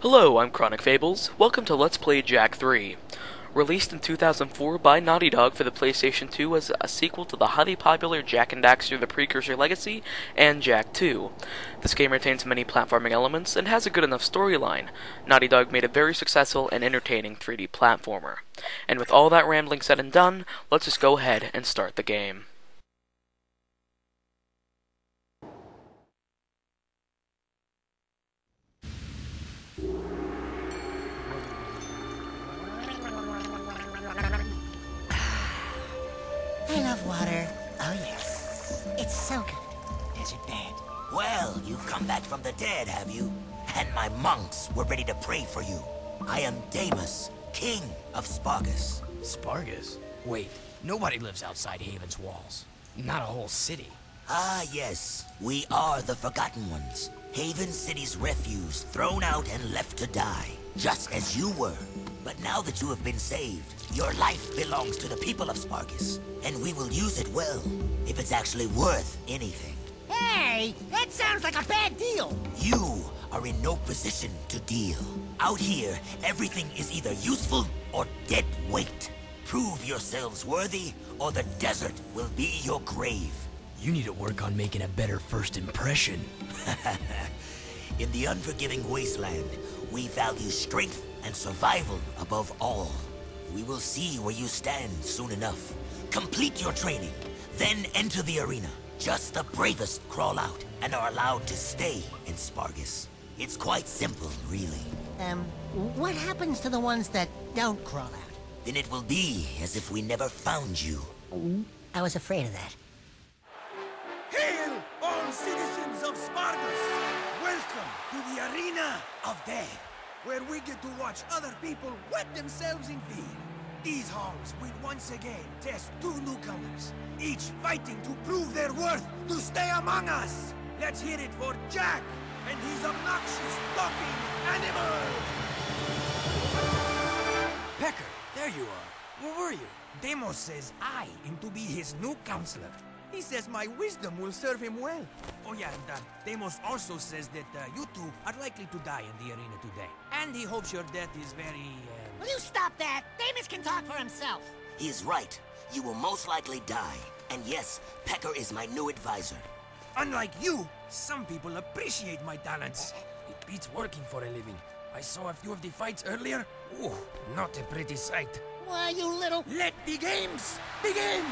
Hello, I'm Chronic Fables. Welcome to Let's Play Jak 3. Released in 2004 by Naughty Dog for the PlayStation 2 as a sequel to the highly popular Jak and Daxter The Precursor Legacy and Jak 2. This game retains many platforming elements and has a good enough storyline. Naughty Dog made a very successful and entertaining 3D platformer. And with all that rambling said and done, let's just go ahead and start the game. I love water. Oh, yes. It's so good. Is it bad? Well, you've come back from the dead, have you? And my monks were ready to pray for you. I am Damus, king of Spargus. Spargus? Wait, nobody lives outside Haven's walls. Not a whole city. Ah, yes. We are the Forgotten Ones. Haven City's refuse, thrown out and left to die. Just as you were. But now that you have been saved, your life belongs to the people of Spargus. And we will use it well, if it's actually worth anything. Hey, that sounds like a bad deal. You are in no position to deal. Out here, everything is either useful or dead weight. Prove yourselves worthy, or the desert will be your grave. You need to work on making a better first impression. In the unforgiving wasteland, we value strength and survival above all. We will see where you stand soon enough. Complete your training, then enter the arena. Just the bravest crawl out and are allowed to stay in Spargus. It's quite simple, really. What happens to the ones that don't crawl out? Then it will be as if we never found you. I was afraid of that. Hail, all citizens of Spargus! Welcome to the Arena of Death, where we get to watch other people wet themselves in fear. These halls will once again test two newcomers, each fighting to prove their worth to stay among us. Let's hear it for Jak and his obnoxious talking animal! Pecker, there you are. Where were you? Deimos says I am to be his new counselor. He says my wisdom will serve him well. Oh yeah, and Deimos also says that you two are likely to die in the arena today. And he hopes your death is very, Will you stop that? Damus can talk for himself. He is right. You will most likely die. And yes, Pecker is my new advisor. Unlike you, some people appreciate my talents. It beats working for a living. I saw a few of the fights earlier. Ooh, not a pretty sight. Why, you little... Let the games begin!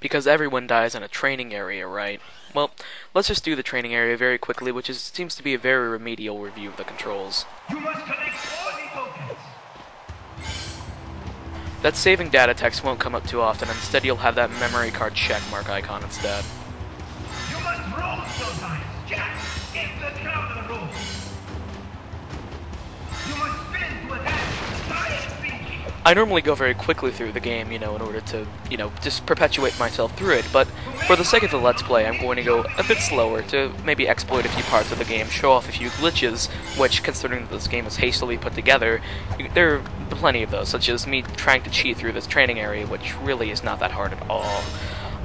Because everyone dies in a training area, right? Well, let's just do the training area very quickly, which seems to be a very remedial review of the controls. You must collect all the tokens. That saving data text won't come up too often, instead you'll have that memory card checkmark icon instead. You must roll sometimes. Jak, get the crown of the roll. You must spin to attack. Science speech. I normally go very quickly through the game, in order to, just perpetuate myself through it, but for the sake of the Let's Play, I'm going to go a bit slower to maybe exploit a few parts of the game, show off a few glitches, which, considering that this game is hastily put together, there are plenty of those, such as me trying to cheat through this training area, which really is not that hard at all.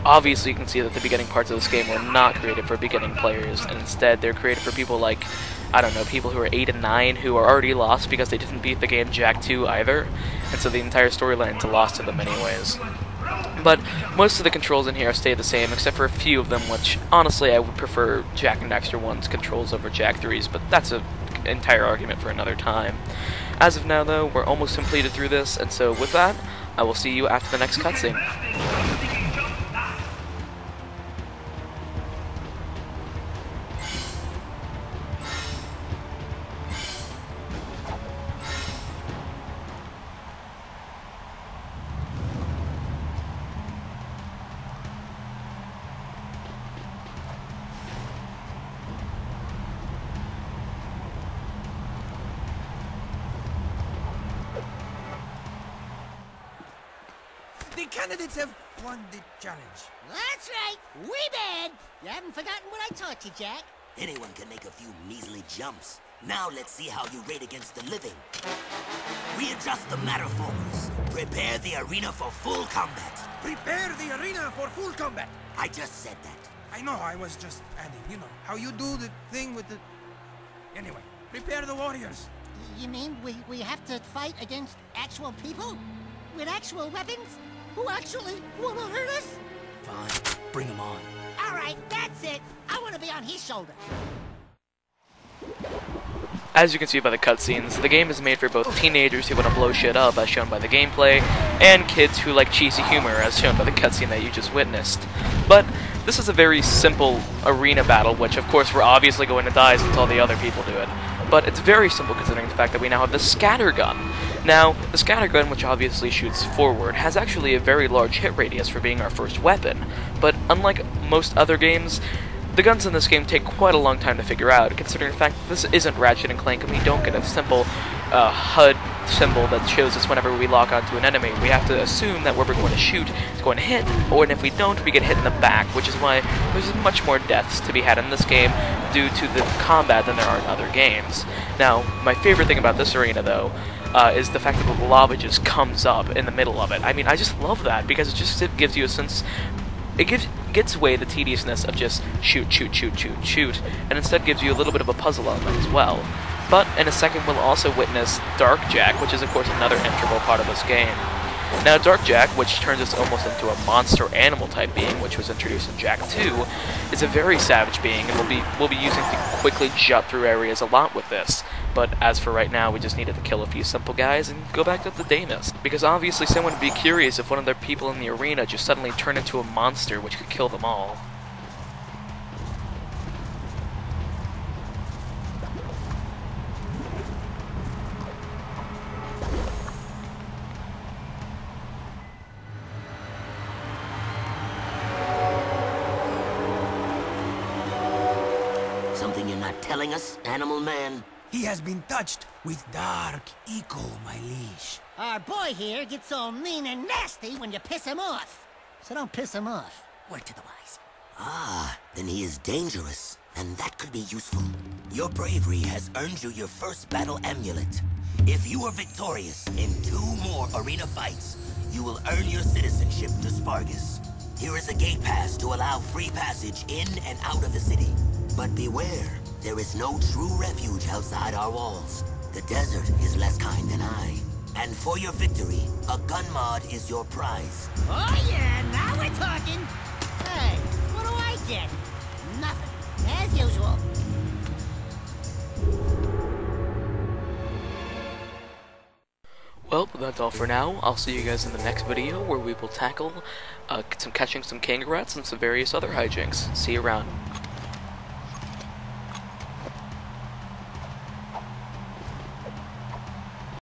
Obviously, you can see that the beginning parts of this game were not created for beginning players, and instead they're created for people like, I don't know, people who are 8 and 9 who are already lost because they didn't beat the game Jak 2 either, and so the entire storyline is lost to them anyways. But most of the controls in here stay the same, except for a few of them, which, honestly, I would prefer Jak and Daxter 1's controls over Jak 3's, but that's an entire argument for another time. As of now, though, we're almost completed through this, and so with that, I will see you after the next cutscene. The candidates have won the challenge. That's right. We bad. You haven't forgotten what I taught you, Jak. Anyone can make a few measly jumps. Now let's see how you rate against the living. Readjust the matterformers. Prepare the arena for full combat. Prepare the arena for full combat. I just said that. I know, I was just adding, you know, how you do the thing with the... Anyway, prepare the warriors. You mean we have to fight against actual people? With actual weapons? Who actually want to hurt us? Fine, bring him on. All right, that's it. I want to be on his shoulder. As you can see by the cutscenes, the game is made for both teenagers who want to blow shit up, as shown by the gameplay, and kids who like cheesy humor, as shown by the cutscene that you just witnessed. But this is a very simple arena battle, which of course we're obviously going to die since all the other people do it. But it's very simple considering the fact that we now have the scatter gun. Now, the scatter gun, which obviously shoots forward, has actually a very large hit radius for being our first weapon. But unlike most other games, the guns in this game take quite a long time to figure out, considering the fact that this isn't Ratchet and Clank and we don't get a simple HUD symbol that shows us whenever we lock onto an enemy. We have to assume that where we're going to shoot is going to hit, or if we don't, we get hit in the back, which is why there's much more deaths to be had in this game due to the combat than there are in other games. Now, my favorite thing about this arena, though, is the fact that the lava just comes up in the middle of it. I mean, I just love that, because it gives you a sense... It gets away the tediousness of just shoot, shoot, shoot, shoot, shoot, and instead gives you a little bit of a puzzle element as well. But in a second we'll also witness Dark Jack, which is of course another integral part of this game. Now Dark Jack, which turns us almost into a monster animal type being, which was introduced in Jak 2, is a very savage being, and we'll be using to quickly jut through areas a lot with this. But as for right now, we just needed to kill a few simple guys and go back to the Damus. Because obviously someone would be curious if one of their people in the arena just suddenly turned into a monster which could kill them all. Something you're not telling us, Animal Man? He has been touched with dark eco, my liege. Our boy here gets all mean and nasty when you piss him off. So don't piss him off. Word to the wise. Ah, then he is dangerous, and that could be useful. Your bravery has earned you your first battle amulet. If you are victorious in 2 more arena fights, you will earn your citizenship to Spargus. Here is a gate pass to allow free passage in and out of the city. But beware, there is no true refuge outside our walls. The desert is less kind than I. And for your victory, a gun mod is your prize. Oh yeah, now we're talking. Hey, what do I get? Nothing, as usual. Well, that's all for now. I'll see you guys in the next video where we will tackle catching some kangaroos and some various other hijinks. See you around.